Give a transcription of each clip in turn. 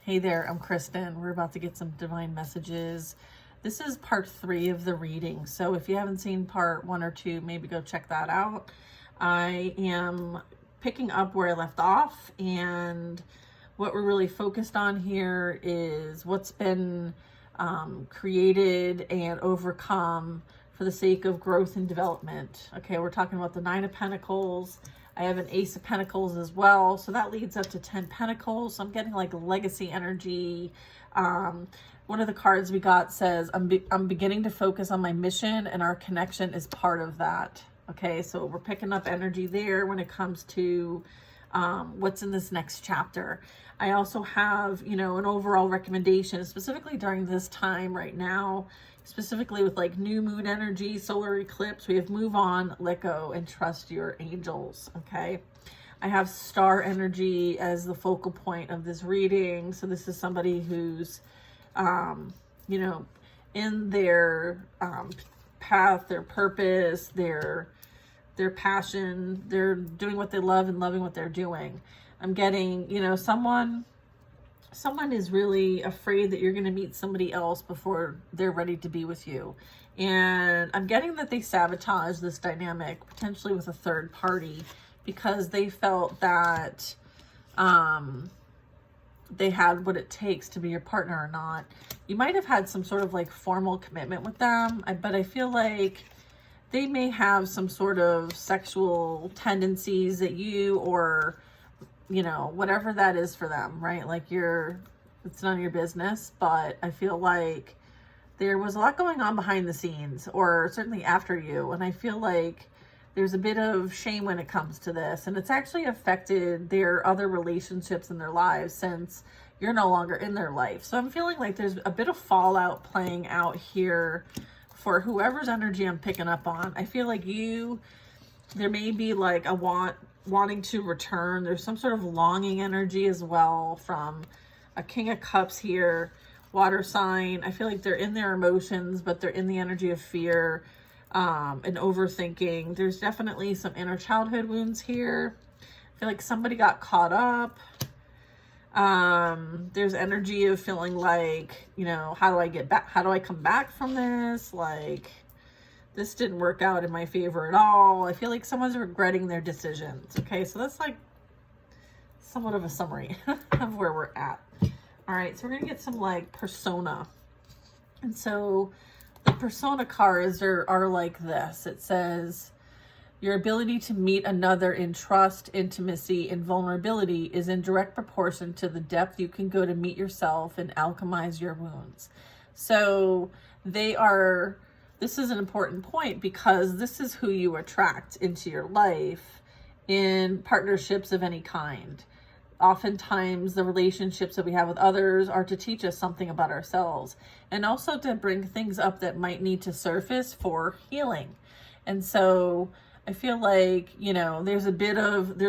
Hey there, I'm Kristen. We're about to get some divine messages. This is part 3 of the reading. So if you haven't seen part 1 or 2, maybe go check that out. I am picking up where I left off, and what we're really focused on here is what's been created and overcome for the sake of growth and development. Okay, we're talking about the 9 of Pentacles. I have an Ace of Pentacles as well, so that leads up to 10 Pentacles. So I'm getting like legacy energy. One of the cards we got says, I'm beginning to focus on my mission, and our connection is part of that. Okay, so we're picking up energy there when it comes to what's in this next chapter. I also have, an overall recommendation, specifically during this time right now, specifically with like new moon energy, solar eclipse. We have move on, let go, and trust your angels. Okay, I have star energy as the focal point of this reading. So this is somebody who's in their path, their purpose, their passion. They're doing what they love and loving what they're doing. I'm getting, someone is really afraid that you're going to meet somebody else before they're ready to be with you. And I'm getting that they sabotage this dynamic, potentially with a third party, because they felt that they had what it takes to be your partner or not. You might have had some sort of like formal commitment with them, but I feel like they may have some sort of sexual tendencies that you, or whatever that is for them, right? Like it's none of your business, but I feel like there was a lot going on behind the scenes, or certainly after you. And I feel like there's a bit of shame when it comes to this, and it's actually affected their other relationships in their lives since you're no longer in their life. So I'm feeling like there's a bit of fallout playing out here for whoever's energy I'm picking up on. I feel like there may be like a wanting to return. There's some sort of longing energy as well from a King of Cups here, water sign. I feel like they're in their emotions, but they're in the energy of fear and overthinking. There's definitely some inner childhood wounds here. I feel like somebody got caught up. There's energy of feeling like, how do I get back? How do I come back from this? Like, this didn't work out in my favor at all. I feel like someone's regretting their decisions. Okay, so that's like somewhat of a summary of where we're at. All right, so we're going to get some like persona. And so the persona cards are like this. It says, your ability to meet another in trust, intimacy, and vulnerability is in direct proportion to the depth you can go to meet yourself and alchemize your wounds. So this is an important point, because this is who you attract into your life in partnerships of any kind. Oftentimes, the relationships that we have with others are to teach us something about ourselves, and also to bring things up that might need to surface for healing. And so I feel like, there's a bit of,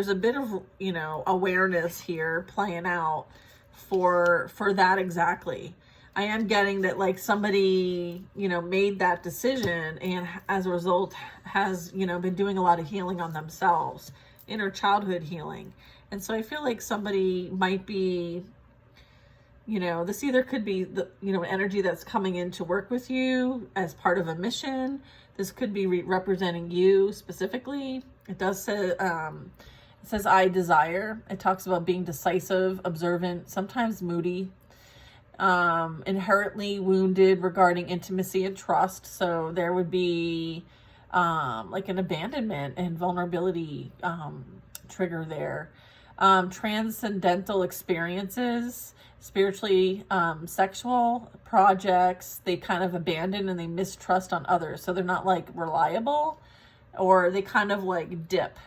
awareness here playing out for that exactly. I am getting that like somebody, made that decision, and as a result has, been doing a lot of healing on themselves, inner childhood healing. And so I feel like somebody might be, this either could be the, energy that's coming in to work with you as part of a mission. This could be representing you specifically. It does say, it says, I desire. It talks about being decisive, observant, sometimes moody, inherently wounded regarding intimacy and trust. So there would be like an abandonment and vulnerability trigger there. Transcendental experiences, spiritually sexual projects, they kind of abandon and they mistrust on others. So they're not like reliable, or they kind of like dip.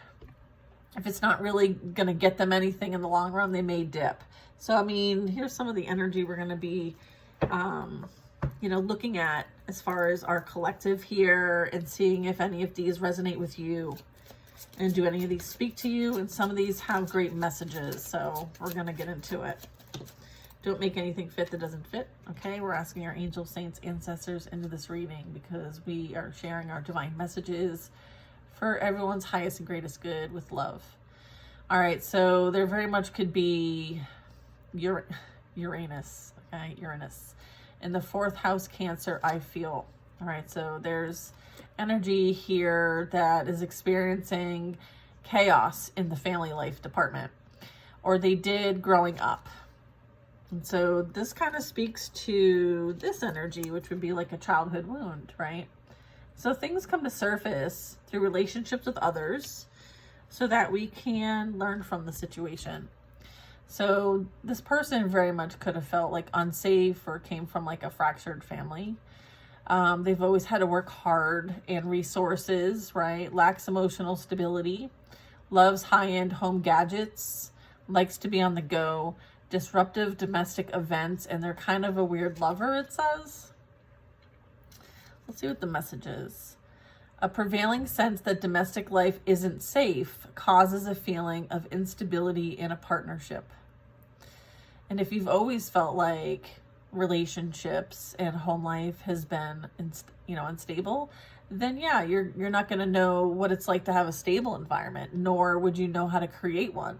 If it's not really going to get them anything in the long run, they may dip. So, I mean, here's some of the energy we're going to be, looking at as far as our collective here, and seeing if any of these resonate with you, and do any of these speak to you. And some of these have great messages. So we're going to get into it. Don't make anything fit that doesn't fit. Okay. We're asking our angels, saints, ancestors into this reading, because we are sharing our divine messages for everyone's highest and greatest good with love. All right. So there very much could be Uranus, okay, Uranus. In the 4th house, Cancer, I feel. All right, so there's energy here that is experiencing chaos in the family life department, or they did growing up. And so this kind of speaks to this energy, which would be like a childhood wound, right? So things come to surface through relationships with others so that we can learn from the situation. So this person very much could have felt like unsafe or came from like a fractured family. They've always had to work hard and resources, right? Lacks emotional stability, loves high-end home gadgets, likes to be on the go, disruptive domestic events, and they're kind of a weird lover, it says. Let's see what the message is. A prevailing sense that domestic life isn't safe causes a feeling of instability in a partnership. And if you've always felt like relationships and home life has been, unstable, then yeah, you're not going to know what it's like to have a stable environment, nor would you know how to create one.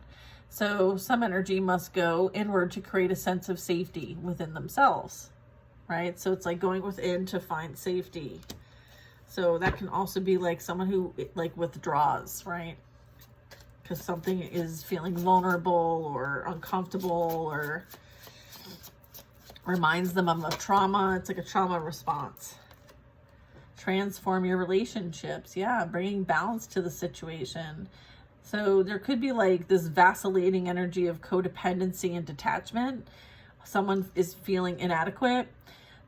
So some energy must go inward to create a sense of safety within themselves, right? So it's like going within to find safety. So that can also be like someone who like withdraws, right? Because something is feeling vulnerable or uncomfortable or reminds them of a trauma. It's like a trauma response. Transform your relationships. Yeah, bringing balance to the situation. So there could be like this vacillating energy of codependency and detachment. Someone is feeling inadequate.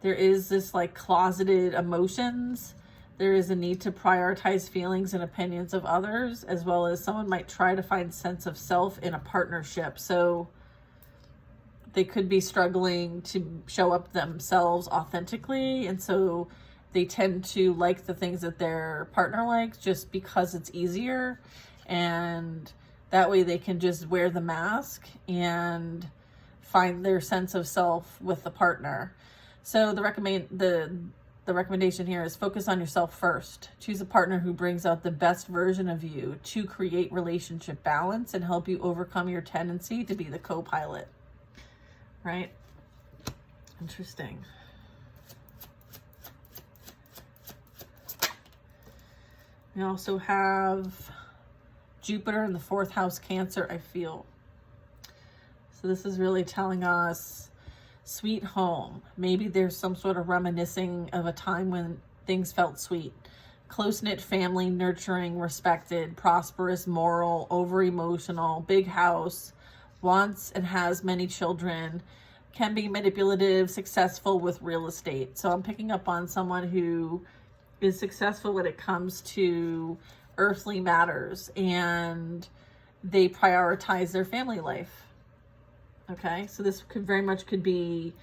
There is this like closeted emotions. There is a need to prioritize feelings and opinions of others, as well as someone might try to find sense of self in a partnership. So they could be struggling to show up themselves authentically. And so they tend to like the things that their partner likes just because it's easier. And that way they can just wear the mask and find their sense of self with the partner. So the recommendation here is focus on yourself first. Choose a partner who brings out the best version of you to create relationship balance and help you overcome your tendency to be the co-pilot. Right? Interesting. We also have Jupiter in the 4th house, Cancer, I feel. So this is really telling us sweet home. Maybe there's some sort of reminiscing of a time when things felt sweet. Close-knit family, nurturing, respected, prosperous, moral, over-emotional, big house, wants and has many children, can be manipulative, successful with real estate. So I'm picking up on someone who is successful when it comes to earthly matters and they prioritize their family life. Okay, so this could very much could be,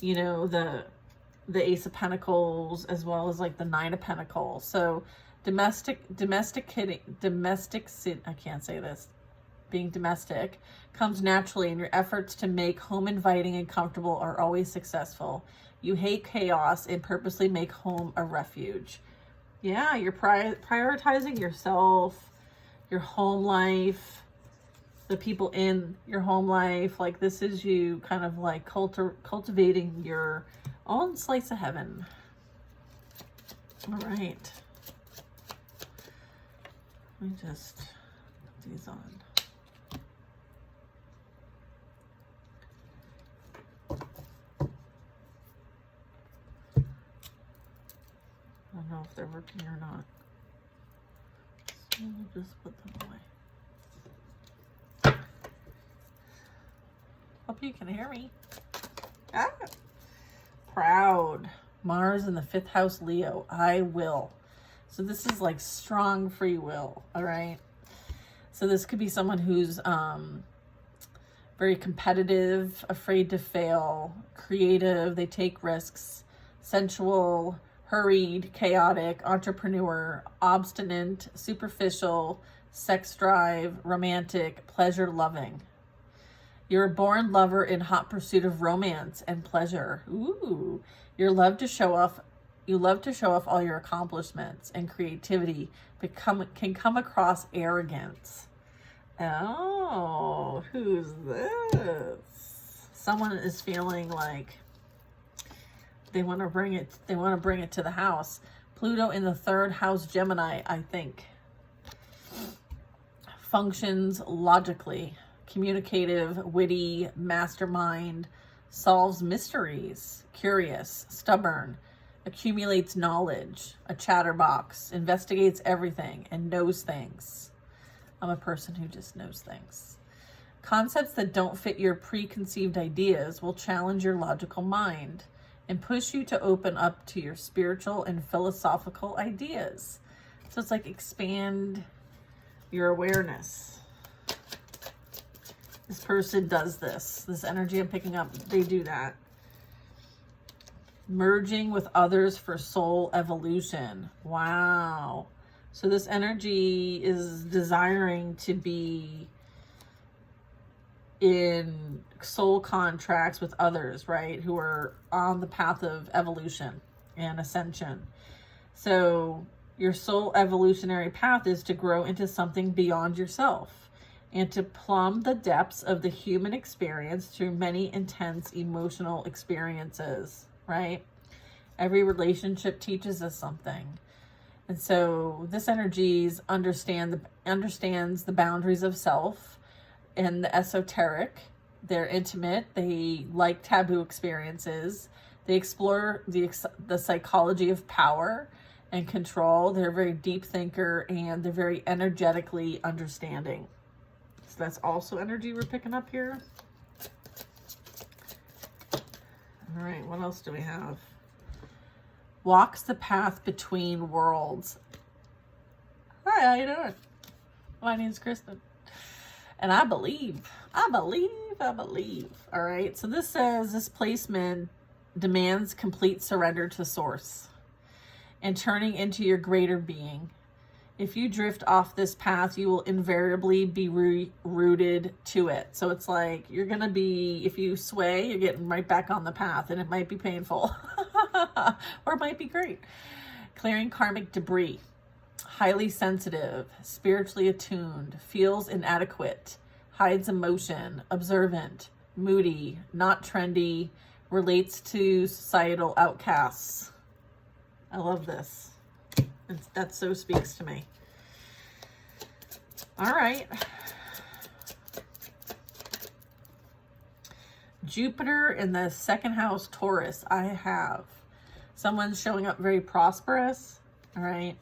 the Ace of Pentacles as well as like the 9 of Pentacles. So being domestic comes naturally, and your efforts to make home inviting and comfortable are always successful. You hate chaos and purposely make home a refuge. Yeah, you're prioritizing yourself, your home life, the people in your home life. Like this is you kind of like cultivating your own slice of heaven. All right. Let me just put these on. I don't know if they're working or not. So we'll just put them away. Hope you can hear me. Ah. Proud. Mars in the 5th house, Leo. I will. So this is like strong free will. All right. So this could be someone who's very competitive, afraid to fail, creative. They take risks, sensual, hurried, chaotic, entrepreneur, obstinate, superficial, sex drive, romantic, pleasure loving. You're a born lover in hot pursuit of romance and pleasure. Ooh, you love to show off all your accomplishments and creativity, but can come across arrogance. Oh, who's this? Someone is feeling like they want to bring it to the house. Pluto in the 3rd house, Gemini, I think. Functions logically, communicative, witty, mastermind, solves mysteries, curious, stubborn, accumulates knowledge, a chatterbox, investigates everything, and knows things. I'm a person who just knows things. Concepts that don't fit your preconceived ideas will challenge your logical mind and push you to open up to your spiritual and philosophical ideas. So it's like expand your awareness. This person does this. This energy I'm picking up, they do that. Merging with others for soul evolution. Wow. So this energy is desiring to be in soul contracts with others, right? Who are on the path of evolution and ascension. So your soul evolutionary path is to grow into something beyond yourself and to plumb the depths of the human experience through many intense emotional experiences, right? Every relationship teaches us something. And so this energy understands the boundaries of self and the esoteric. They're intimate. They like taboo experiences. They explore the psychology of power and control. They're a very deep thinker, and they're very energetically understanding. So that's also energy we're picking up here. All right, what else do we have? Walks the path between worlds. Hi, how you doing? My name's Kristen. And I believe. All right, so this says this placement demands complete surrender to source and turning into your greater being. If you drift off this path, you will invariably be rooted to it. So it's like you're going to be, if you sway, you're getting right back on the path, and it might be painful or it might be great. Clearing karmic debris. Highly sensitive, spiritually attuned, feels inadequate, hides emotion, observant, moody, not trendy, relates to societal outcasts. I love this. That so speaks to me. All right. Jupiter in the 2nd house, Taurus. I have someone's showing up very prosperous. All right.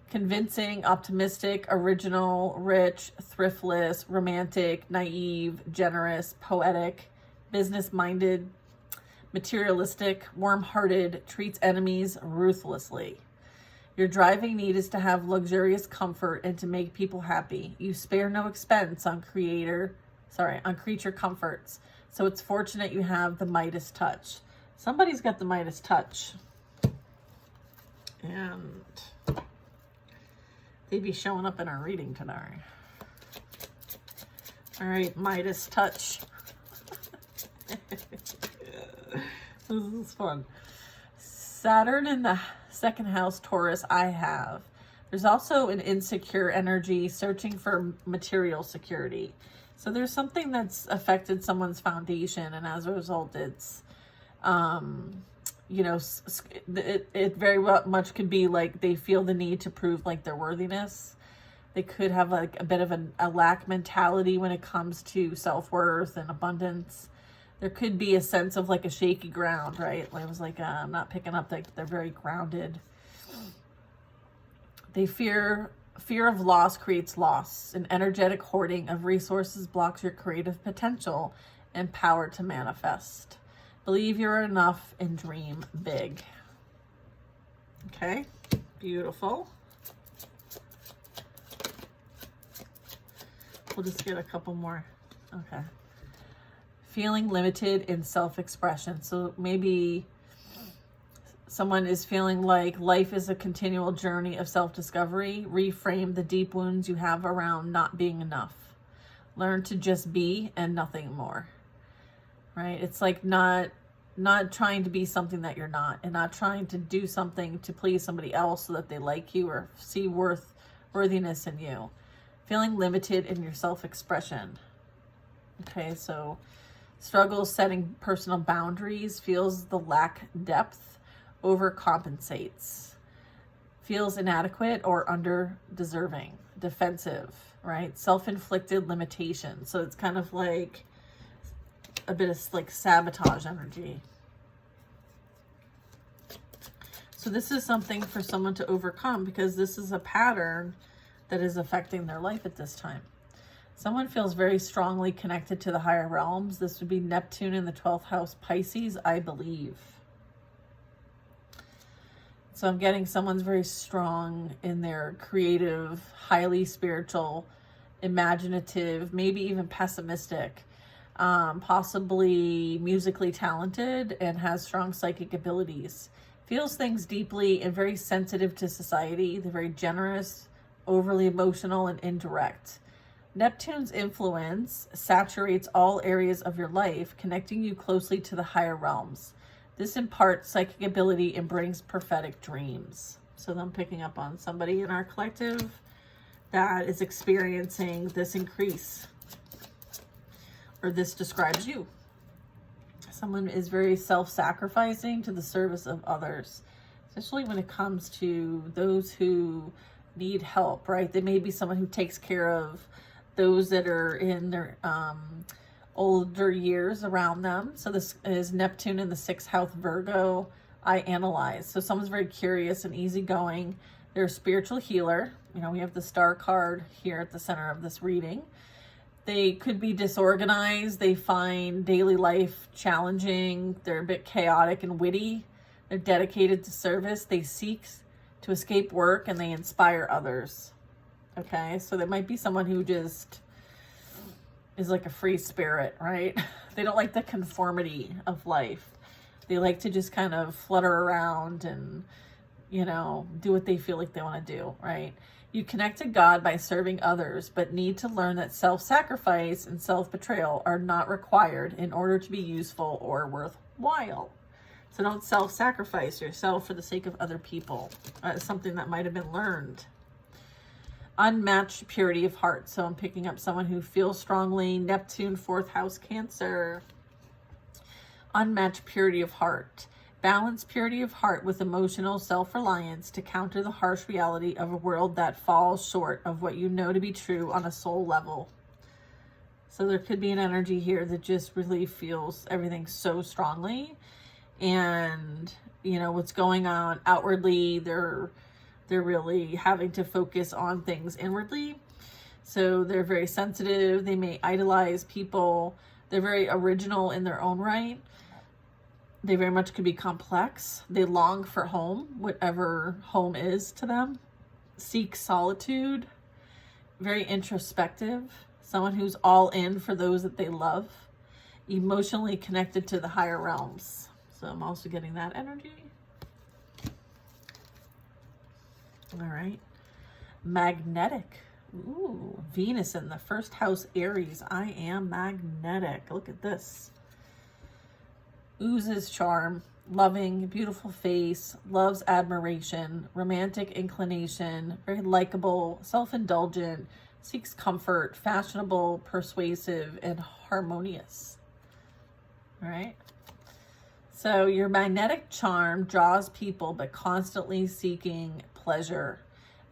Convincing, optimistic, original, rich, thriftless, romantic, naive, generous, poetic, business-minded, materialistic, warm-hearted, treats enemies ruthlessly. Your driving need is to have luxurious comfort and to make people happy. You spare no expense on creature comforts. So it's fortunate you have the Midas touch. Somebody's got the Midas touch. And they'd be showing up in our reading tonight. All right, Midas touch. This is fun. Saturn in the 2nd house, Taurus, I have. There's also an insecure energy searching for material security. So there's something that's affected someone's foundation, and as a result, it's, it very much could be like they feel the need to prove like their worthiness. They could have like a bit of a lack mentality when it comes to self-worth and abundance. There could be a sense of like a shaky ground, right? I was like, I'm not picking up that they're very grounded. They fear of loss creates loss. An energetic hoarding of resources blocks your creative potential and power to manifest. Believe you're enough and dream big. Okay, beautiful. We'll just get a couple more. Okay. Feeling limited in self-expression. So maybe someone is feeling like life is a continual journey of self-discovery. Reframe the deep wounds you have around not being enough. Learn to just be and nothing more. Right? It's like not trying to be something that you're not, and not trying to do something to please somebody else so that they like you or see worthiness in you. Feeling limited in your self-expression. Okay, so Struggles setting personal boundaries, feels the lack depth, overcompensates, feels inadequate or under deserving, defensive, right? Self-inflicted limitation. So it's kind of like a bit of like sabotage energy. So this is something for someone to overcome, because this is a pattern that is affecting their life at this time. Someone feels very strongly connected to the higher realms. This would be Neptune in the 12th house, Pisces, I believe. So I'm getting someone's very strong in their creative, highly spiritual, imaginative, maybe even pessimistic, possibly musically talented, and has strong psychic abilities. Feels things deeply and very sensitive to society. They're very generous, overly emotional, and indirect. Neptune's influence saturates all areas of your life, connecting you closely to the higher realms. This imparts psychic ability and brings prophetic dreams. So I'm picking up on somebody in our collective that is experiencing this increase, or this describes you. Someone is very self-sacrificing to the service of others, especially when it comes to those who need help, right? They may be someone who takes care of those that are in their older years around them. So this is Neptune in the 6th house, Virgo. I analyze. So someone's very curious and easygoing. They're a spiritual healer. You know, we have the star card here at the center of this reading. They could be disorganized. They find daily life challenging. They're a bit chaotic and witty. They're dedicated to service. They seek to escape work, and they inspire others. Okay, so there might be someone who just is like a free spirit, right? They don't like the conformity of life. They like to just kind of flutter around and, you know, do what they feel like they want to do, right? You connect to God by serving others, but need to learn that self-sacrifice and self-betrayal are not required in order to be useful or worthwhile. So don't self-sacrifice yourself for the sake of other people. Something that might have been learned. Unmatched purity of heart. So I'm picking up someone who feels strongly. Neptune, 4th house, Cancer. Unmatched purity of heart. Balance purity of heart with emotional self-reliance to counter the harsh reality of a world that falls short of what you know to be true on a soul level. So there could be an energy here that just really feels everything so strongly. And, you know, what's going on outwardly, they're really having to focus on things inwardly. So they're very sensitive. They may idolize people. They're very original in their own right. They very much could be complex. They long for home, whatever home is to them. Seek solitude. Very introspective. Someone who's all in for those that they love. Emotionally connected to the higher realms. So I'm also getting that energy. All right. Magnetic. Ooh, Venus in the 1st house, Aries. I am magnetic. Look at this. Oozes charm, loving, beautiful face, loves admiration, romantic inclination, very likable, self-indulgent, seeks comfort, fashionable, persuasive, and harmonious. All right. So your magnetic charm draws people, but constantly seeking pleasure.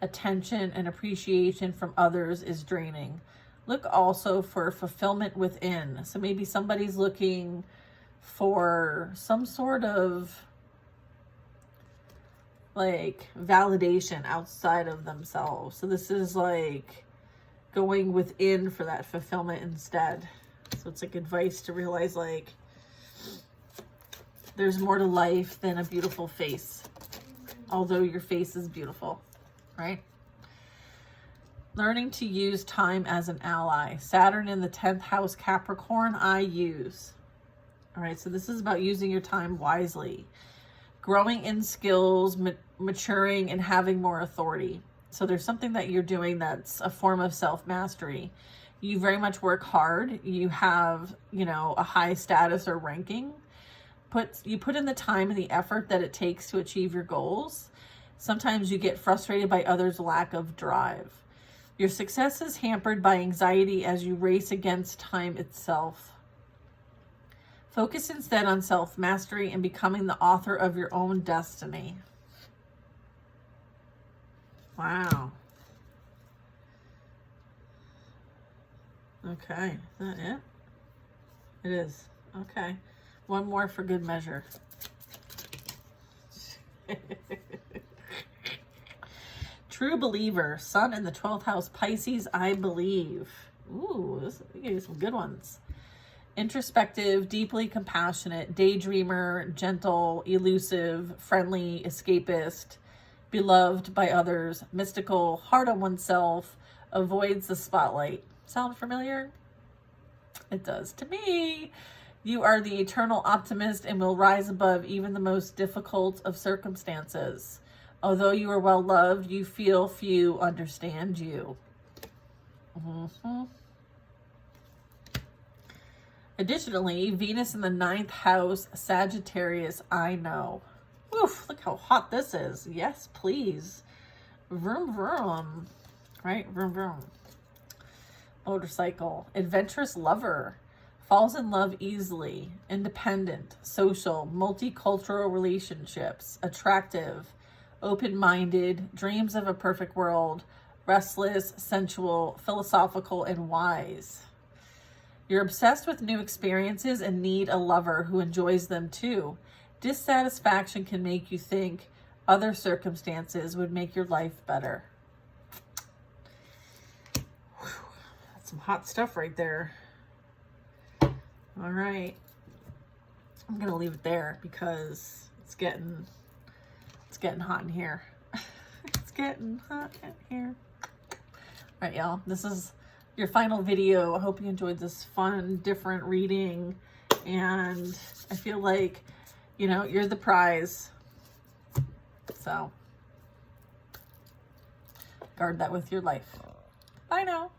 Attention and appreciation from others is draining. Look also for fulfillment within. So maybe somebody's looking for some sort of like validation outside of themselves. So this is like going within for that fulfillment instead. So it's like advice to realize like there's more to life than a beautiful face, although your face is beautiful, right? Learning to use time as an ally. Saturn in the 10th house, Capricorn, I use. All right, so this is about using your time wisely. Growing in skills, maturing, and having more authority. So there's something that you're doing that's a form of self-mastery. You very much work hard. You have, you know, a high status or ranking. You put in the time and the effort that it takes to achieve your goals. Sometimes you get frustrated by others' lack of drive. Your success is hampered by anxiety as you race against time itself. Focus instead on self-mastery and becoming the author of your own destiny. Wow. Okay, is that it? It is. Okay. One more for good measure. True believer, sun in the 12th house, Pisces, I believe. Ooh, this gave you some good ones. Introspective, deeply compassionate, daydreamer, gentle, elusive, friendly, escapist, beloved by others, mystical, hard on oneself, avoids the spotlight. Sound familiar? It does to me. You are the eternal optimist and will rise above even the most difficult of circumstances. Although you are well loved, you feel few understand you. Additionally, Venus in the 9th house, Sagittarius, I know. Oof, look how hot this is. Yes, please. Vroom, vroom. Right? Vroom, vroom. Motorcycle. Adventurous lover. Falls in love easily. Independent. Social. Multicultural relationships. Attractive. Open-minded. Dreams of a perfect world. Restless. Sensual. Philosophical and wise. You're obsessed with new experiences and need a lover who enjoys them too. Dissatisfaction can make you think other circumstances would make your life better. Whew, that's some hot stuff right there. All right. I'm going to leave it there because it's getting hot in here. It's getting hot in here. All right, y'all. This is your final video. I hope you enjoyed this fun, different reading. And I feel like, you know, you're the prize. So guard that with your life. Bye now.